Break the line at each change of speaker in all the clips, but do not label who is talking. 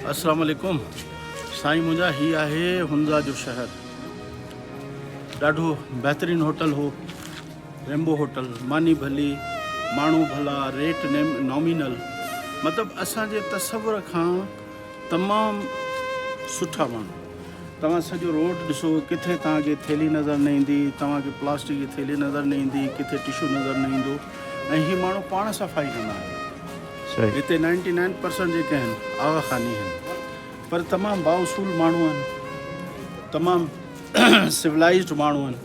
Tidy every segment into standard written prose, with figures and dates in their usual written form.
अस्सलाम वालेकुम साईं, मुंहिंजा हीअ आहे हुंज़ा जो शहर। ॾाढो बहितरीनु होटल हो, रेम्बो होटल। मानी भली, माण्हू भला, रेट नॉमिनल, मतिलबु असांजे तसवुर खां तमामु सुठा माण्हू। तव्हां सॼो रोड ॾिसो, किथे तव्हांखे थैली नज़र न ईंदी, तव्हांखे प्लास्टिक जी थैली नज़र न ईंदी, किथे टिशू नज़र न ईंदो। ऐं हीअ माण्हू पाण सफ़ाई कंदा आहिनि। हिते 99% जेके आहिनि आवा खानी आहिनि, पर तमामु बाउसूल माण्हू आहिनि, तमामु सिविलाइज़्ड माण्हू आहिनि।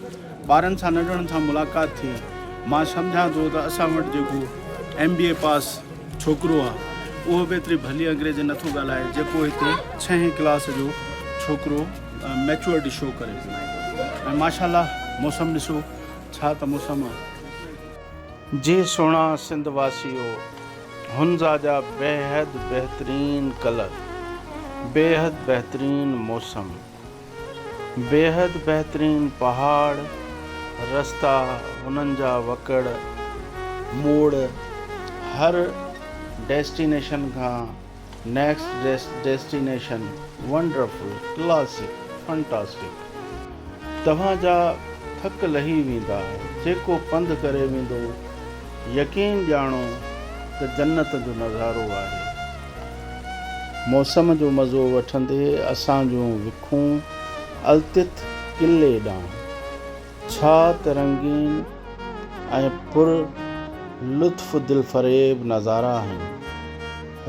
ॿारनि सां नंढड़नि सां मुलाक़ात थी। मां सम्झां थो त असां वटि जेको MBA पास छोकिरो आहे, उहो बि एतिरी भली अंग्रेज़ी नथो ॻाल्हाए जेको हिते 6हीं क्लास जो छोकिरो मैच्योरिटी शो करे। ऐं माशाल्लाह मौसम ॾिसो, छा त मौसम आहे। जे सोणा सिंध वासियो, हुंज़ा जा बेहद बहितरीन कलर, बेहद बहितरीन मौसम, बेहद बहितरीन पहाड़, रस्ता, उन्हनि जा वकड़ मोड़, हर डेस्टिनेशन खां next destination wonderful, classic, fantastic. तव्हांजा थक लही वेंदा। जेको पंधु करे वेंदो यकीन ॼाणो त जन्नत जो नज़ारो आहे। मौसम जो मज़ो वठंदे असां जूं विखूं अलतित किले ॾांहुं। छा त रंगीन ऐं पुर लुत्फ़ दिलफ़रेब नज़ारा आहिनि,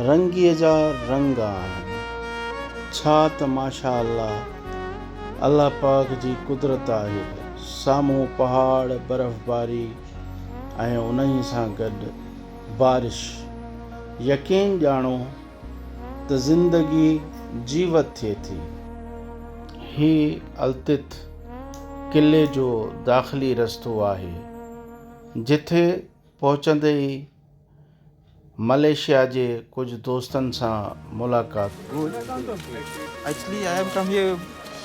रंगीअ जा रंग आहिनि। छा त माशा अल्लाह पाक जी कुदरत आहे। साम्हूं पहाड़, बर्फ़बारी ऐं उन्ही सां गॾु बारिश। यकीन ॼाणो त ज़िंदगी जीवत थिए थी। ही अलतित किले जो दाख़िली रस्तो आहे, जिथे पहुचंदे ई मलेशिया जे कुझु दोस्तनि सां मुलाक़ात।
Actually, I have come here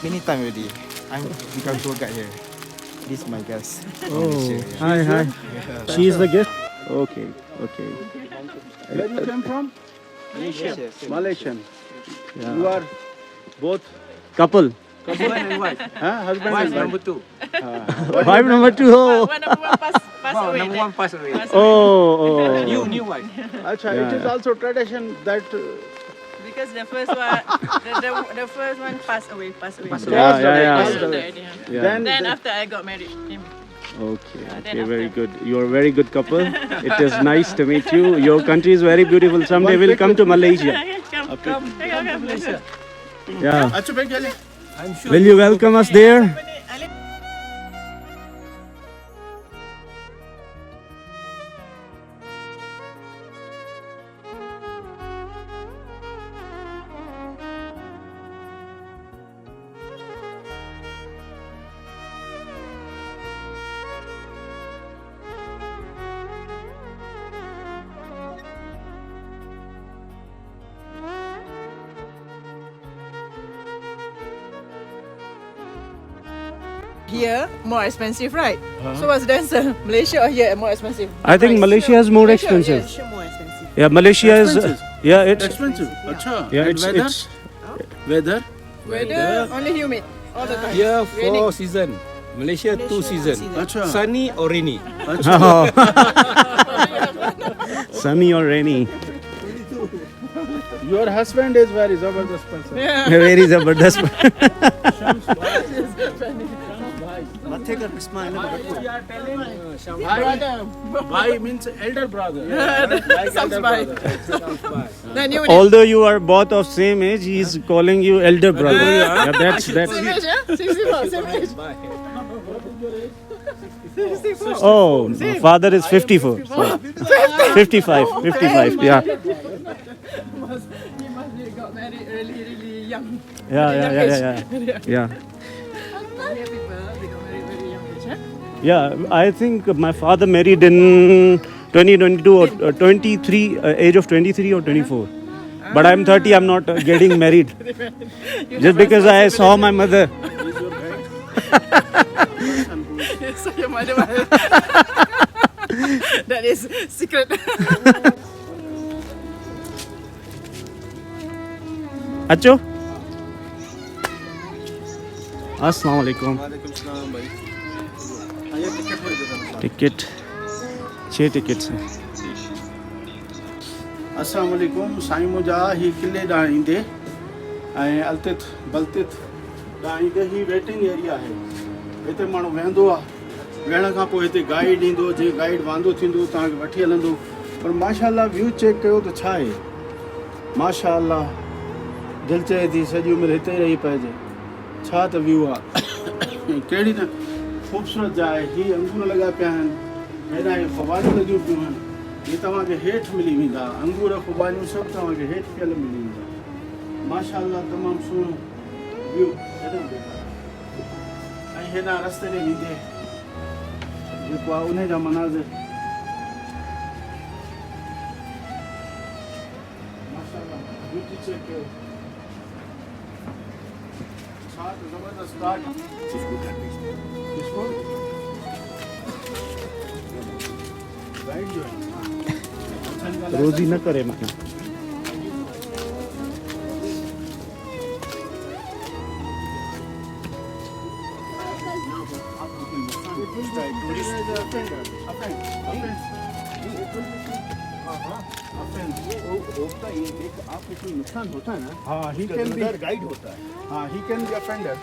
many times already. I'm become tour guide here. This is my guest.
Hi. She is the guest. Okay.
Where you came from?
Malaysia.
Malaysian.
Yeah.
You are both
Couple.
Husband and wife.
husband
Wife
and wife.
number 2.
Wife number 2. Oh.
One number one pass
Wow,
away.
number 1 passed away.
Oh.
New wife.
Achha,
Yeah,
it is
yeah.
also tradition that
Because the first one, the first one passed away.
Yeah.
Then
then
after I got married. Him.
Okay.
then
Very
after.
good. You are a very good couple. It is nice to meet you. Your country is very beautiful. Someday we'll come to Malaysia.
Come.
Malaysia.
Yeah.
Achha bhai chale.
I'm sure.
Will you welcome us there?
Here more expensive, right? So what's the answer? Malaysia or here more expensive?
I think Malaysia is more expensive.
Yeah, sure, more expensive.
Yeah, Malaysia is.
Expensive?
Yeah, it's.
Expensive. Achha.
Yeah,
And weather? Weather?
Weather only humid all the time.
Here
Raining.
4 season. Malaysia 2 season.
Achha.
Sunny or rainy.
Oh. Sunny or rainy.
Your husband is very zabardast person.
Very zabardast.
Bhai means elder brother. Like
Sounds
elder
bhai.
brother.
Then you
Although you are both of same age, he is calling you elder brother. Yeah, that's.
same age, yeah? 64, same age. 64.
Oh, father is 54. So 55. Yeah.
He must be got married really young.
Yeah.
Here people, they got married very young age, huh?
Yeah, I think my father married in 2022 or 23, age of 23 or 24. But I'm 30, I'm not getting married. Just because I saw my mother.
So your mother that is secret.
اچھو السلام علیکم.
وعلیکم السلام بھائی.
Ticket 6 tickets ہیں.
السلام علیکم. साईं मुंहिंजा ही किले ॾांहुं ईंदे ऐं अलतित बलतित ॾांहुं ईंदे ही वेटिंग एरिया आहे. हिते माण्हू वेहंदो आहे. वेहण खां पोइ हिते गाइड ईंदो. जीअं गाइड वांदो थींदो तव्हांखे वठी हलंदो. पर माशाअल्लाह व्यू चेक कयो त छा आहे. माशाअल्लाह दिलि चए थी सॼी उमिरि हिते ई रही पइजे. छा त व्यू आहे. कहिड़ी न ख़ूबसूरत जाइ. ही अंगूर लॻा पिया आहिनि. हेॾा ही फवारियूं लॻियूं पियूं आहिनि. ये तव्हांखे हेठि मिली वेंदा. अंगूर खुबानियूं सभु तव्हांखे हेठि पियल मिली वेंदा. माशाअल्लाह तमामु सुहिणो व्यू. ऐं हिन रस्ते ते वेंदे जेको आहे उन जा मनाज़िर माशाअल्लाह ब्यूटी चेक कयो. छा त ज़बरदस्त काट. किसको गाइड जो है
روزی نہ کرے میں
نقصان ہوتا ہے نا.
ہاں ہی کین بی گائیڈ ہوتا ہے.
ہاں ہی کین بی افینڈر.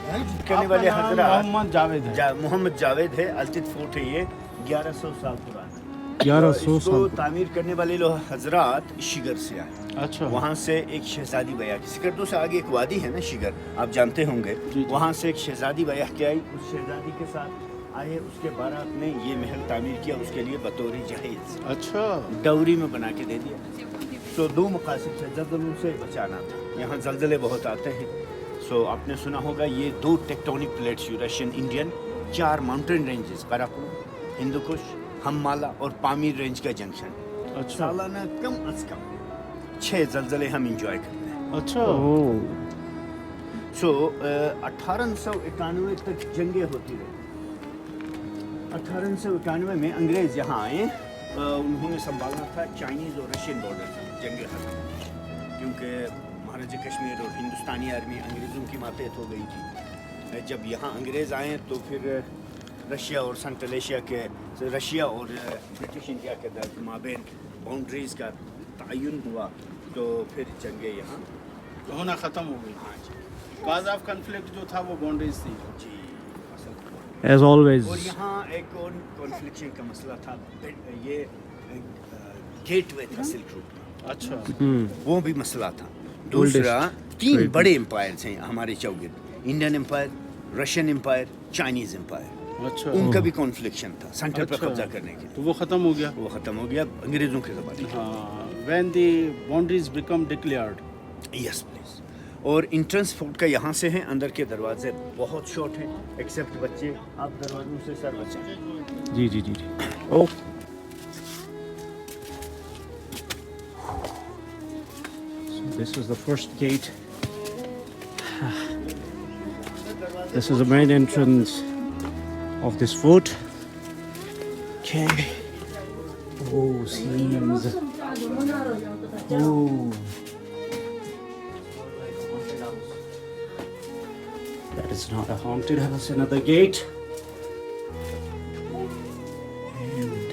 کرنے والے حضرات
محمد جاوید ہے.
محمد جاوید ہے. التت فورٹ ہے یہ 1100 سال پرانا.
1100
اس کو
سال.
تعمیر کرنے والے لوگ حضرات شگر سے آئے.
اچھا
وہاں سے ایک شہزادی بیاہ کی. سکردو سے آگے ایک وادی ہے نا شگر, آپ جانتے ہوں گے.
جی.
وہاں سے ایک شہزادی بیاہ کے آئی. اس شہزادی کے ساتھ آئے. اس کے بارات نے یہ محل تعمیر کیا اس کے لیے بطور جہیز.
اچھا
ڈوری میں بنا کے دے دیا. تو 2 مقاصد سے زلزلوں سے بچانا تھا. یہاں زلزلے بہت آتے ہیں. سو آپ نے سنا ہوگا یہ 2 tectonic plates Russian Indian 4 mountain ranges Karakoram, Hindu Kush, Himalaya اور پامیر رینج کا جنکشن.
اچھا
سالانہ کم از کم 6 زلزلے ہم انجوائے کرتے ہیں.
اچھا
سو 1891 تک جنگیں ہوتی رہی. 1891 میں انگریز یہاں آئے. انہوں نے سنبھالنا تھا چائنیز اور رشین بارڈر سے. جنگیں ختم کیونکہ مہاراجہ کشمیر اور ہندوستانی آرمی انگریزوں کی ماتحت ہو گئی تھی. جب یہاں انگریز آئے تو پھر رشیا اور سنٹرل ایشیا کے رشیا اور برٹش انڈیا کے مابین باؤنڈریز کا تعین ہوا. تو پھر جنگیں یہاں
ہونا ختم ہو گئی.
ہاں جی
کاز آف کنفلکٹ جو تھا وہ باؤنڈریز تھی.
جی اصل.
As always.
اور یہاں ایک اور کانفلکشن کا مسئلہ تھا. یہ گیٹ وے تھا سلک روٹ کا.
اچھا
وہ بھی مسئلہ تھا. دوسرا 3 بڑے امپائرز ہیں ہمارے چوگرد. Indian empire, Russian empire, Chinese empire.
اچھا
ان کا بھی کانفلکشن تھا سینٹر پر قبضہ کرنے کے لیے.
تو وہ ختم ہو گیا.
وہ ختم ہو گیا انگریزوں کے زمانے میں.
ہاں when the boundaries become declared.
Yes please. اور انٹرنس فورٹ کا یہاں سے ہیں. اندر کے دروازے بہت شارٹ ہیں ایکسیپٹ بچے. آپ دروازوں سے سر بچیں.
جی جی جی جی. او this is the first gate. This is the main entrance of this fort. Okay. Oh, seems. Oh. That is not a haunted house. Another gate. And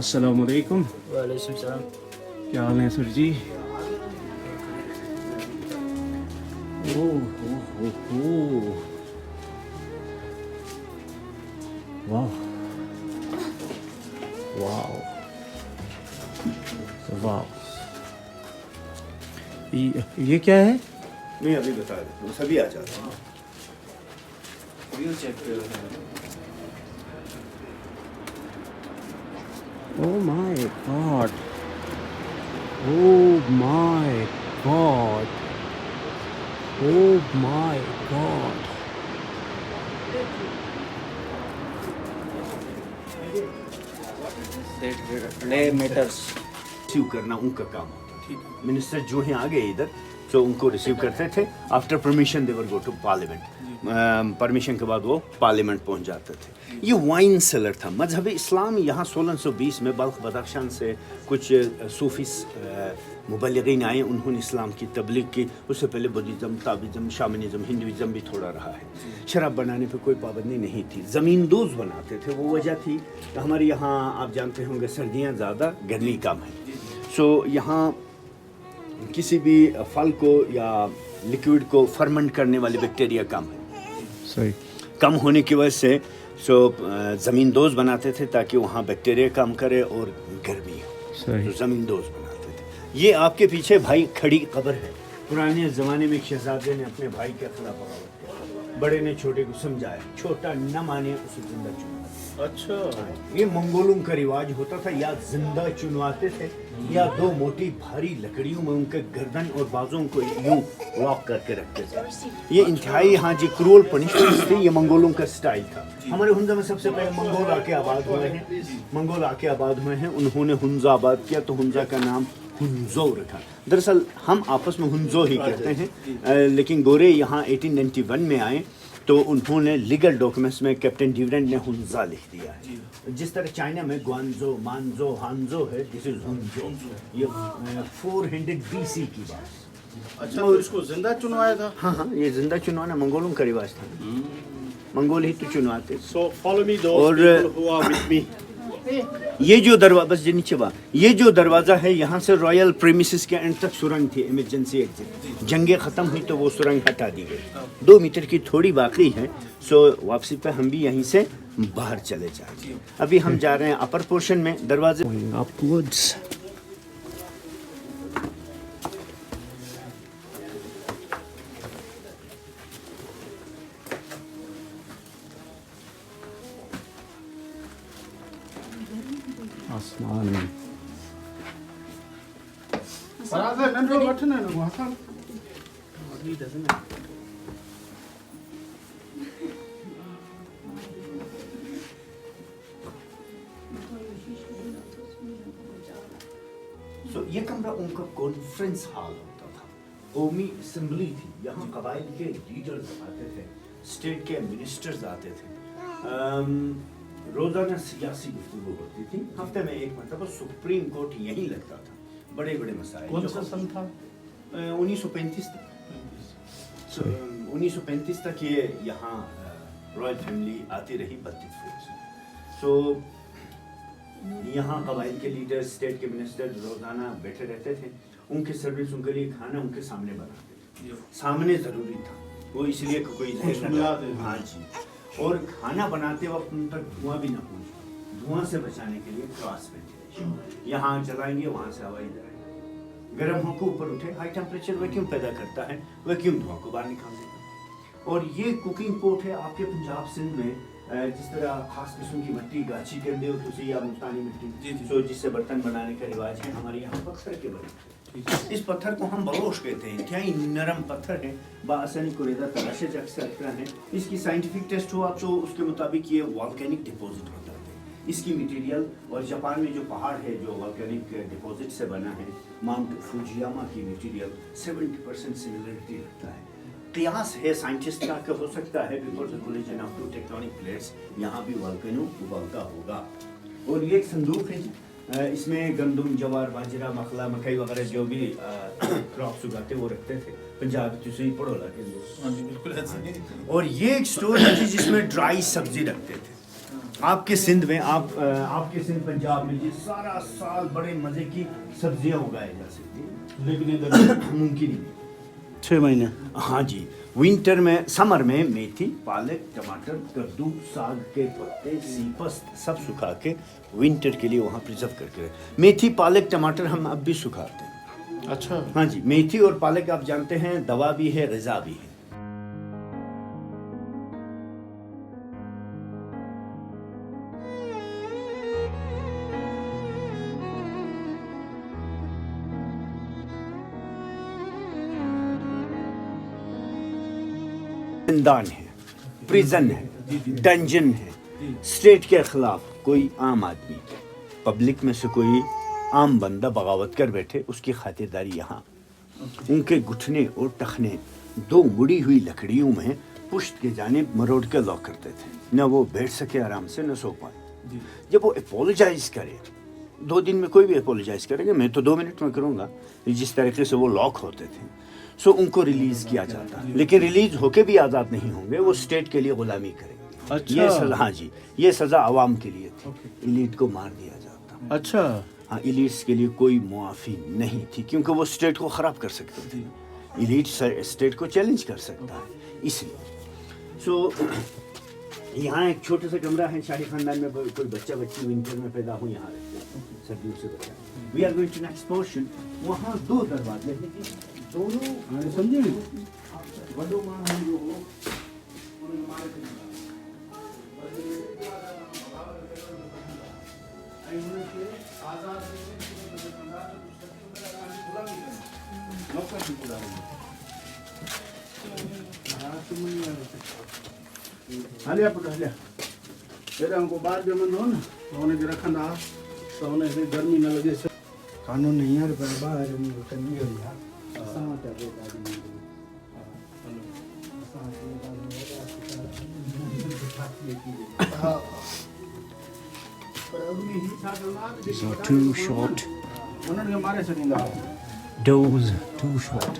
Assalamu alaikum.
وعلیکم السلام.
کیا حال ہے سر جی؟ واو واو واو. یہ کیا ہے؟
نہیں ابھی بتا دیں. سبھی آ جاتے ہیں.
Oh my God. Oh my God. Oh my God.
Receive کرنا ان کا کام ہوتا. منسٹر جو ہیں آگے ادھر تو ان کو ریسیو کرتے تھے. After permission they go to ٹو پارلیمنٹ. परमिशन के बाद वो पार्लियामेंट पहुंच जाते थे। ये वाइन सेलर था। मजहब इस्लाम यहाँ 1620 में बल्ख बदख्शान से कुछ सूफी मुबल्लिगीन आए, उन्होंने इस्लाम की तबलीग की। उससे पहले बुद्धिज़्म, ताबिज़्म, शामनिज़्म, हिंदुइज़्म भी थोड़ा रहा है। शराब बनाने पे कोई पाबंदी नहीं थी, ज़मीन दोज बनाते थे। वो वजह थी कि हमारे यहाँ आप जानते होंगे सर्दियाँ ज़्यादा, गर्मी कम है। सो यहाँ किसी भी फल को या लिक्विड को फर्मेंट करने वाली बैक्टीरिया कम है।
सही।
कम होने की वजह से ज़मीन दोज बनाते थे ताकि वहाँ बैक्टीरिया कम करे और गर्मी हो।
सही।
तो ज़मीन दोज बनाते थे। ये आपके पीछे भाई खड़ी कब्र है। पुराने ज़माने में एक शहजादे ने अपने भाई के खिलाफ बगावत की। बड़े ने छोटे को समझाया, छोटा न माने उसे जिंदा चुना।
अच्छा,
ये मंगोलों का रिवाज होता था, या जिंदा चुनवाते थे या दो मोटी भारी लकड़ियों में उनके गर्दन और बाजों को यूं लॉक करके रखते थे। ये इंतहाई हाँ जी क्रूअल पनिशमेंट थी। ये मंगोलों का स्टाइल था। हमारे हुंजा में सबसे पहले मंगोल आके आबाद हुए हैं। मंगोल आके आबाद हुए हैं, उन्होंने हुंजा आबाद किया तो हुंजा का नाम हुंजो रखा। दरअसल हम आपस में हुंजो ही कहते हैं, लेकिन गोरे यहाँ 1891 में आए तो उन्होंने लीगल डॉक्यूमेंट्स में कैप्टन ड्यूरेंट ने हुंजा लिख दिया है। जिस तरह चाइना में ग्वांजो, मानजो, हानजो है, दिस इज हुंजो। ये 400 BC की बात।
अच्छा, तो इसको जिंदा चुनवाया था।
हाँ हाँ, ये जिंदा चुनवाना मंगोलों का रिवाज था। मंगोल ही तो चुनवाते।
So follow me those
और
people who are with me.
ये जो दरवाजा, बस नीचे बा, ये जो दरवाज़ा है यहाँ से रॉयल प्रीमिसेस के एंड तक सुरंग थी, इमरजेंसी एग्जिट। जंगें ख़त्म हुई तो वो सुरंग हटा दी गई। 2 मीटर की थोड़ी बाकी है। सो वापसी पे हम भी यहीं से बाहर चले जाएंगे। अभी हम जा रहे हैं अपर पोर्शन में दरवाजे।
Upwards. आसमान।
बराबर नंढो वठन है न वहां।
सो ये कमरा उनका कॉन्फ्रेंस हॉल होता था। कौमी असेंबली थी, यहाँ कबाइल के लीडर्स आते थे, स्टेट के मिनिस्टर्स आते थे। रोजाना सियासी गुफ्तगू होती थी। हफ्ते में एक मरतबा सुप्रीम कोर्ट यहीं लगता था। बड़े बड़े मसाइल।
कौन सा सन था?
1935 तक। 1935 तक ये यहाँ रॉयल फैमिली आती रही 32 फुट से। सो यहाँ कबाइल के लीडर, स्टेट के मिनिस्टर रोजाना बैठे रहते थे। उनके सर्विस, उनके लिए खाना उनके सामने बनाते थे। सामने जरूरी था वो, इसलिए कोई हाँ जी। और खाना बनाते वक्त उन तक धुआं भी ना पहुंचे। धुआं से बचाने के लिए क्रॉस वेंटिलेशन, यहाँ जलाएंगे वहाँ से हवा इधर आएगी। गर्म होकर ऊपर उठे, हाई टेम्परेचर वैक्यूम पैदा करता है, वैक्यूम धुआं को बाहर निकाल देगा। और ये कुकिंग पोट है आपके पंजाब सिंध में, जिस तरह खास किस्म की मिट्टी गाची कर दे उसी या मुल्तानी मिट्टी, तो जिससे बर्तन बनाने का रिवाज है। हमारे यहाँ पत्थर के बने। इस पत्थर को हम बलोश कहते हैं। क्या नरम पत्थर है, बासानी कुरेदा तराशे जा सकता है। इसकी साइंटिफिक टेस्ट हुआ तो उसके मुताबिक ये वॉल्केनिक डिपॉजिट होता है। इसकी मटेरियल, और जापान में जो पहाड़ है जो वॉल्केनिक डिपॉजिट से बना है, माउंट फुजियामा की मटेरियल 70% सिमिलरिटी रखता है। कयास है साइंटिस्ट का कि हो सकता है before the collision of two tectonic plates यहाँ भी वॉल्केनो उबलता होगा। और ये एक संदूक है, इसमें गंदम, जवार, बाजरा, मखला, मकई वगैरह जो भी क्रॉप्स उगाते वो रखते थे। पंजाब तुझे ही पढ़ो लगे।
हाँ जी, बिल्कुल ऐसा ही।
और ये एक स्टोर है जिसमें ड्राई सब्जी रखते थे। आपके सिंध में, आपके सिंध पंजाब में जी सारा साल बड़े मजे की सब्जियां उगाई जा सकती हैं, लेकिन इधर मुमकिन नहीं।
6 महीने।
हाँ जी। विंटर में, समर में मेथी, पालक, टमाटर, कद्दू, साग के पत्ते, सीपस सब सुखा के विंटर के लिए वहाँ प्रिजर्व करके। मेथी, पालक, टमाटर हम अब भी सुखाते हैं।
अच्छा।
हाँ जी, मेथी और पालक आप जानते हैं दवा भी है, ग़िज़ा भी है। जिंदान है, प्रिजन है, डंजन है। स्टेट के खिलाफ कोई आम आदमी, पब्लिक में से कोई आम बंदा बगावत कर बैठे, उसकी खातिरदारी यहाँ। उनके घुटने और टखने 2 मुड़ी हुई लकड़ियों में पुश्त की जानिब मरोड़ के लॉक करते थे, न वो बैठ सके आराम से, न सो पाए। जब वो अपोलोजाइज करे, 2 दिन में कोई भी अपोलोजाइज करेंगे, मैं तो 2 मिनट में करूँगा, जिस तरीके से वो लॉक होते थे, सो उनको रिलीज किया जाता है। लेकिन रिलीज होके भी आज़ाद नहीं होंगे, वो स्टेट के लिए गुलामी करेंगे।
अच्छा।
ये सजा, हाँ जी, ये सज़ा आवाम के लिए थी, इलीट को मार दिया जाता।
अच्छा,
हाँ, इलीट्स के लिए कोई मुआफ़ी नहीं थी, क्योंकि वो स्टेट को ख़राब कर सकते थे। इलीट स्टेट को चैलेंज कर सकता है, इसलिए। सो यहाँ एक छोटा सा कमरा है, शाही खानदान में कोई बच्चा बच्ची विंटर में पैदा हो, यहाँ रहते हैं, सर्दियों से बचा। We are going to next portion. वहाँ 2 दरवाजे हैं, दोनों समझे वडो मां जो हो
हलिया पुट हलिया तेरे हमको बाहर जमन हो ना तो उन्हें जो रखंदा तो उन्हें से गर्मी न लगे से
कानून नहीं है पर बाहर में कमी हो यार साथ है गाड़ी
These are too short.
उन्होंने हमारे से नहीं लगा
Those too short.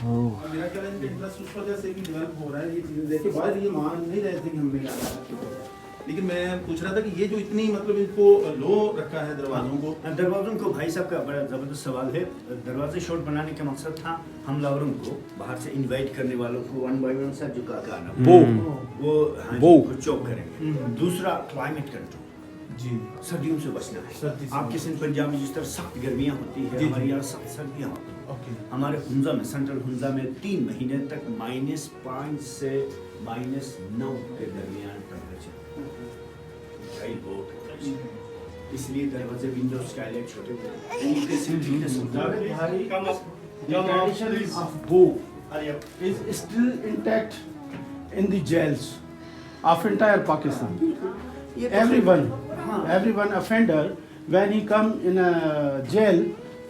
Oh.
मेरा कहना है प्लस उस वजह से भी डेवलप हो रहा है ये चीजें। देखिए बाहर ये मान नहीं रहे थे कि हम भी जाना है, लेकिन मैं पूछ रहा था कि ये जो इतनी मतलब इनको लो रखा है
दरवाज़ों को भाई साहब का बड़ा ज़बरदस्त सवाल है। दरवाजे शॉर्ट बनाने का मकसद था हमलावरों को, बाहर से इनवाइट करने वालों को 1 by 1 सब झुका के आना, वो हाँ जी, को चौक करेंगे। दूसरा क्लाइमेट कंट्रोल जी, सर्दियों से बचना है। आपके सिंध पंजाब में जिस तरह सख्त गर्मियाँ होती है, हमारे यहाँ सख्त सर्दियाँ होती है। हमारे हुंजा में, सेंट्रल हुंजा में 3 महीने तक -5 से -9 के दरमियान टेम्परेचर, इसलिए दरवाजे विंडो स्काईलाइट छोटे
is still intact in the jails of entire Pakistan. Everyone offender, when he come in a jail,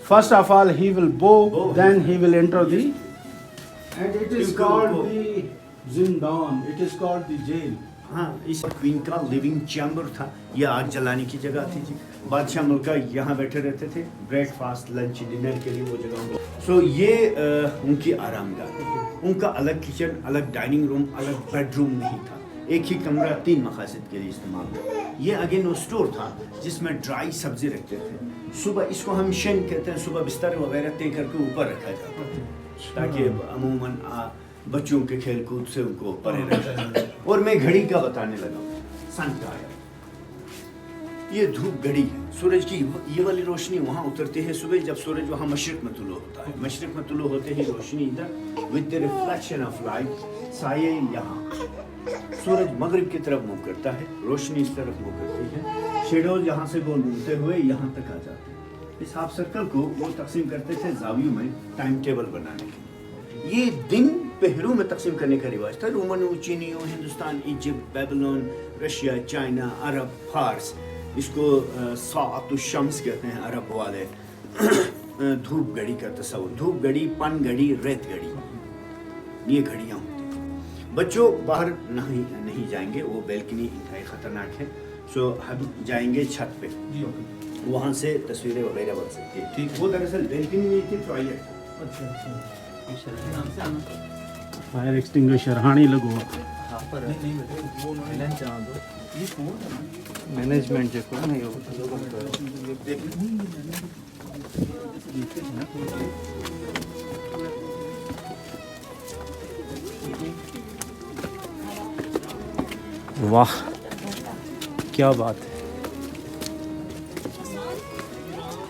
first of all he will bow, then he will enter the, and it is called the Zindan, it is called the jail.
हाँ, इस queen का living chamber था, ये आग जलाने की जगह थी जी। बादशाह मुल्का यहाँ बैठे रहते थे, ब्रेकफास्ट लंच डिनर के लिए वो जगह। सो ये उनकी आरामगाह, उनका अलग किचन, अलग डाइनिंग रूम, अलग बेडरूम नहीं था। एक ही कमरा 3 मकासद के लिए इस्तेमाल हुआ। ये अगेन वो स्टोर था जिसमें ड्राई सब्जी रखते थे। सुबह इसको हम शेन कहते हैं, सुबह बिस्तर वगैरह तय करके ऊपर रखा जाता था ताकि अमूमन बच्चों के खेल कूद से उनको परे रखा। और मैं घड़ी का बताने लगा, सन टायर, ये धूप घड़ी है। सूरज की ये वाली रोशनी वहाँ उतरती है सुबह, जब सूरज वहाँ मशरिक में तुलो होता है। मशरिक में तुलो होते ही रोशनी इधर, with the reflection of light, साये यहाँ। सूरज मगरिब की तरफ मूव करता है, रोशनी इस तरफ मूव करती है, शेडोज यहाँ से गोल घूमते हुए यहाँ तक आ जाते हैं। इस हाफ सर्कल को वो तकसीम करते थे जावियों में टाइम टेबल बनाने के। ये दिन पहरों में तकसीम करने का रिवाज था। रोमनों, चीनियों, Hindustan, Egypt, Babylon, Russia, China, अरब, फारस, इसको साअतु शम्स कहते हैं अरब वाले। धूप घड़ी का तस्वुर, धूप घड़ी, पन घड़ी, रेत घड़ी, ये घड़ियाँ होती हैं। बच्चों बाहर नहीं जाएंगे, वो बैल्कनी इंतहाई ख़तरनाक है। सो हम जाएंगे छत पे, वहाँ से तस्वीरें वगैरह बन सकती है। ठीक, वो दरअसल बैल्कनी नहीं थी, टॉयलेट। अच्छा,
फायर एक्सटिंग्विशर हानि लगो
मैनेजमेंट जो को नहीं हो
वाह क्या बात है।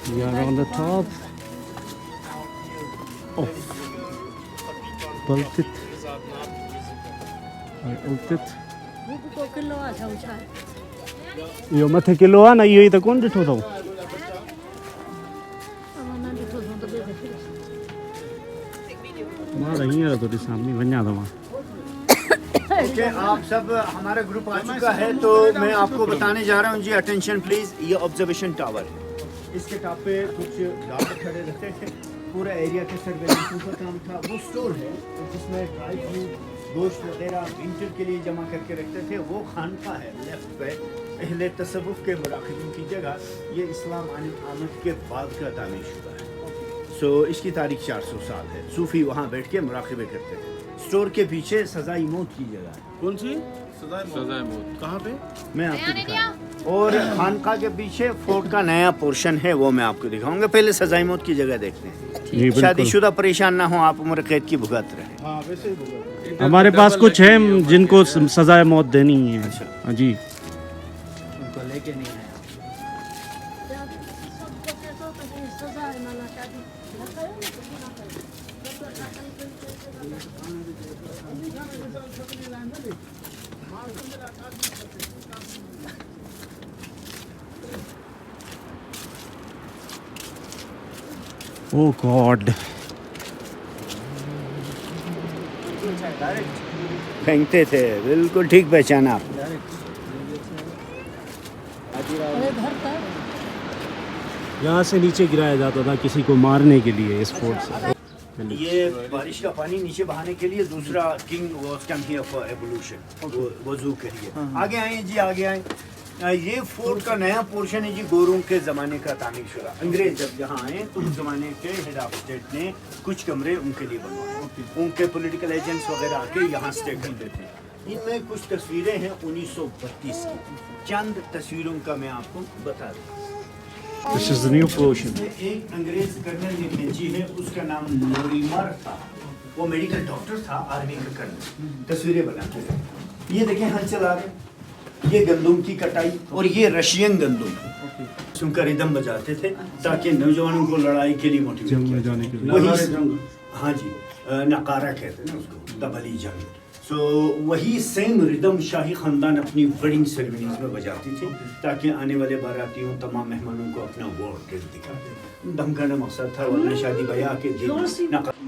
We are on the top of Baltit. यो मथे किलो आ ना, यो तो कौन डिठो था मां रही है तो सामने वन्या था वहां।
ओके, आप सब, हमारा ग्रुप आ चुका है, तो मैं आपको बताने जा रहा हूँ जी। अटेंशन प्लीज, ये ऑब्जर्वेशन टावर है। इसके टॉप पे कुछ गार्ड खड़े रहते थे, पूरा एरिया के सर्वेलेंस का काम था। वो स्टोर है जिसमें ड्राई फ्रूट, गोश्त वगैरह विंटर के लिए जमा करके रखते थे। वो खानका है लेफ्ट पे, पहले तसव्वुफ के मुराक़िबीन की जगह। ये इस्लाम आमद के बाद का तामीर शुदा है। सो इसकी तारीख 400 साल है। सूफ़ी वहाँ बैठ के मुराक़बे करते थे। स्टोर के पीछे सज़ाई मौत की जगह है।
कौन सी सजाए मौत कहाँ पे?
मैं आपको दिखाऊंगा। और खानका के पीछे फोर्ट का नया पोर्शन है, वो मैं आपको दिखाऊंगा। पहले सजाई मौत की जगह देखते हैं। शादीशुदा परेशान ना हो आप, उम्र कैद की भुगत रहे।
हाँ वैसे ही होगा।
हमारे पास कुछ है जिनको सजाए मौत देनी है। हाँ जी,
उनको लेके नहीं आया।
ओह गॉड,
फेंकते थे, बिल्कुल ठीक पहचाना आप।
यहाँ से नीचे गिराया जाता था किसी को मारने के लिए इस फोर्ट से।
ये बारिश का पानी नीचे बहाने के लिए दूसरा king was come here for evolution, वजू के लिए। आगे आए जी, आगे आए। ये फोर्ट का नया पोर्शन है जी, गोरों के ज़माने का तामीर शुदा। अंग्रेज जब यहाँ आए तो उस ज़माने के हेड ऑफ स्टेट ने कुछ कमरे उनके लिए बनवाए। उनके पॉलिटिकल एजेंट्स वगैरह आके यहाँ स्टे करते थे। इनमें कुछ तस्वीरें हैं 1932 की। चंद तस्वीरों का मैं आपको बता दूँ।
This is the new portion.
एक अंग्रेज कर्नल ने भेजी है, उसका नाम लोरीमर था। वो मेडिकल डॉक्टर था, आर्मी का कर्नल। तस्वीरें बनाते थे। ये देखें हाथ चला रहे, ये गंदुम की कटाई, और ये रशियन गंदुम। उनका रिदम बजाते थे ताकि नौजवानों को लड़ाई के लिए मोटिवेट किया जाने के लिए। हाँ जी, नकारा कहते हैं ना उसको, तबली जंग। सो वही सेम रिदम शाही ख़ानदान अपनी वेडिंग सेरेमनीज में बजाती थी ताकि आने वाले बारातियों, तमाम मेहमानों को अपना वॉर दिखाते। धमकाना मकसद था, वरना शादी ब्याह के दिन।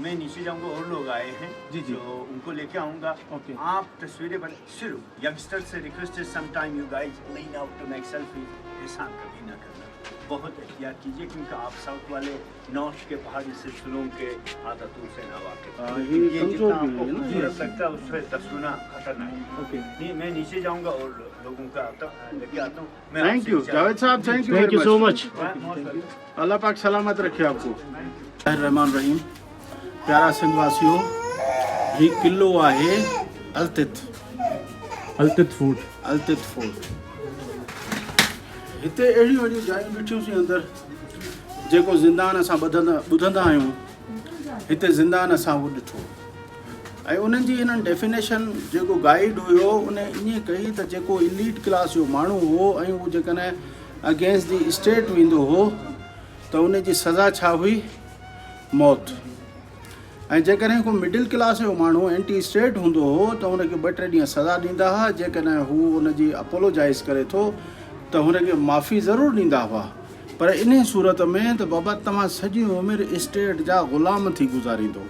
मैं नीचे जाऊंगा और लोग आए हैं जी जी, तो उनको लेके आऊंगा। आप तस्वीरें बना। सिर्फ यंगस्टर से रिक्वेस्ट है, some time you guys lean out to make selfie. एहसान कभी ना करना, बहुत एहतियात कीजिए क्योंकि आप साउथ वाले नॉर्थ के पहाड़ी सिलसिलों के आदतों से ना वाकिफ। ये जितना आपको खूबसूरत लगता है उससे तस्वीर खतरनाक है। मैं नीचे जाऊंगा और लोगों का लेके आता हूँ।
थैंक यू जावेद साहब, थैंक यू सो मच। अल्लाह पाक सलामत रखे आपको। रहमान रहीम। प्यारा सिंध वासियों, ही किलो आहे अलतित फोर्ट। हिते अहिड़ियूं अहिड़ियूं जायूं ॾिठियूं सी अंदरि जेको ज़िंदान असां ॿुधंदा आहियूं। हिते ज़िंदान असां उहो ॾिठो ऐं उन्हनि जी इन्हनि डेफिनेशन जेको गाइड हुयो उन ईअं कई त जेको इलीट क्लास जो माण्हू हो ऐं उहो जेकॾहिं अगेंस्ट दी स्टेट वेंदो हो त उन जी सज़ा छा हुई? मौत। ऐं जेकॾहिं को मिडिल क्लास जो माण्हू एंटी स्टेट हूंदो हो त हुनखे 2-3 ॾींहं सज़ा ॾींदा हुआ। जेकॾहिं हू हुनजी अपोलोजाइज़ करे थो त हुनखे माफ़ी ज़रूरु ॾींदा हुआ, पर इन सूरत में त बाबा तव्हां सॼी उमिरि स्टेट जा ग़ुलाम थी गुज़ारींदो,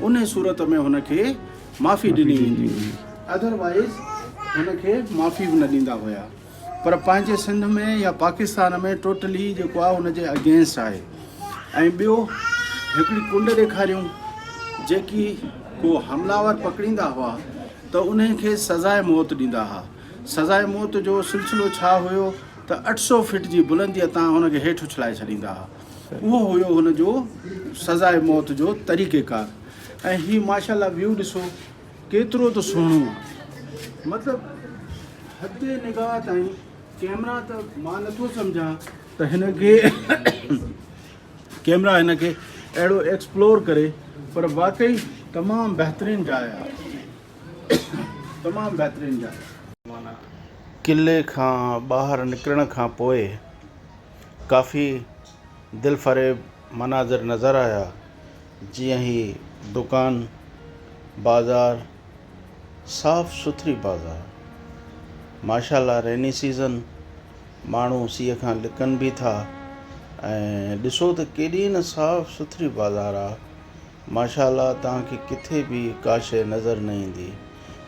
उन सूरत में हुनखे माफ़ी ॾिनी वेंदी हुई। अदरवाइज़ हुनखे माफ़ी बि न ॾींदा हुया। पर पंहिंजे सिंध में या पाकिस्तान में टोटली जेको आहे हुनजे अगेंस्ट आहे। ऐं ॿियो हिकिड़ी कुंड ॾेखारियूं जेकी को हमलावर पकड़ींदा हुआ त उनखे सज़ाए मौत ॾींदा हुआ। सज़ाए मौत जो सिलसिलो छा हुयो त 800 फीट जी बुलंदीअ तां हुनखे हेठि उछलाए छॾींदा हुआ। उहो हुयो हुनजो सज़ाए मौत जो तरीक़ेकार। ऐं हीउ माशाल्लाह व्यू ॾिसो केतिरो त सुहिणो आहे। मतिलबु हद निगाह ताईं कैमरा त मां नथो सम्झां त हिनखे कैमरा हिनखे अहिड़ो एक्सप्लोर करे, पर वाकई तमामु बहितरीनु जाइ आहे, तमामु बहितरीनु जाइ। किले खां ॿाहिरि निकिरण खां पोइ काफ़ी दिलफ़रेब मनाज़र नज़र आया, जीअं ही दुकान, बाज़ार, साफ़ सुथरी बाज़ार। माशाल्लाह रेनी सीज़न, माण्हू सीअ खां लिकनि बि था। ऐं ॾिसो त केॾी न साफ़ सुथरी बाज़ार आहे। माशाल्लाह तव्हांखे किथे बि का शइ नज़र न ईंदी।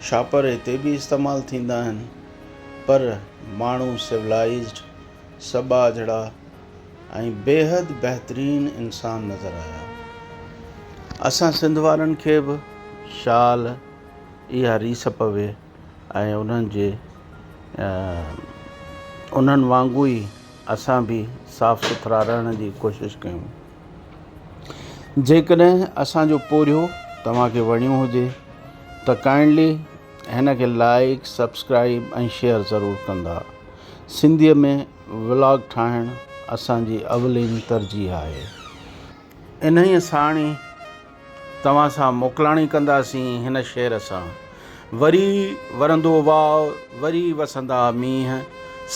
शापर हिते बि इस्तेमालु थींदा आहिनि, पर माण्हू सिविलाइज़्ड, सबाझड़ा ऐं बेहद बहितरीन इंसान नज़र आया। असां सिंध वारनि खे बि शाल इहा रीस पवे ऐं उन्हनि वांगुरु ई असां बि साफ़ सुथरा रहण जी कोशिशि कयूं। जेकॾहिं असांजो पोरियो तव्हांखे वणियो हुजे त काइंडली हिन खे लाइक सब्सक्राइब ऐं शेयर ज़रूरु कंदा। सिंधीअ में व्लॉग ठाहिणु असांजी अवलीन तरजीह आहे। इन ई साण ई तव्हां सां मोकिलाणी कंदासीं हिन शेर सां। वरी वरंदो वाव वरी वसंदा मींहं,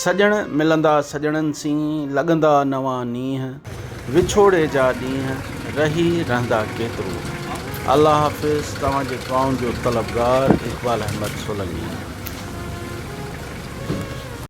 सॼण मिलंदा सॼणनि सी लॻंदा नवां नींहं, विछोड़े जा ॾींहं रही रहंदा केतिरो। अल्लाह हाफ़िज़। तव्हांजे दुआउनि जो तलबगार इक़बाल अहमद सोलंकी।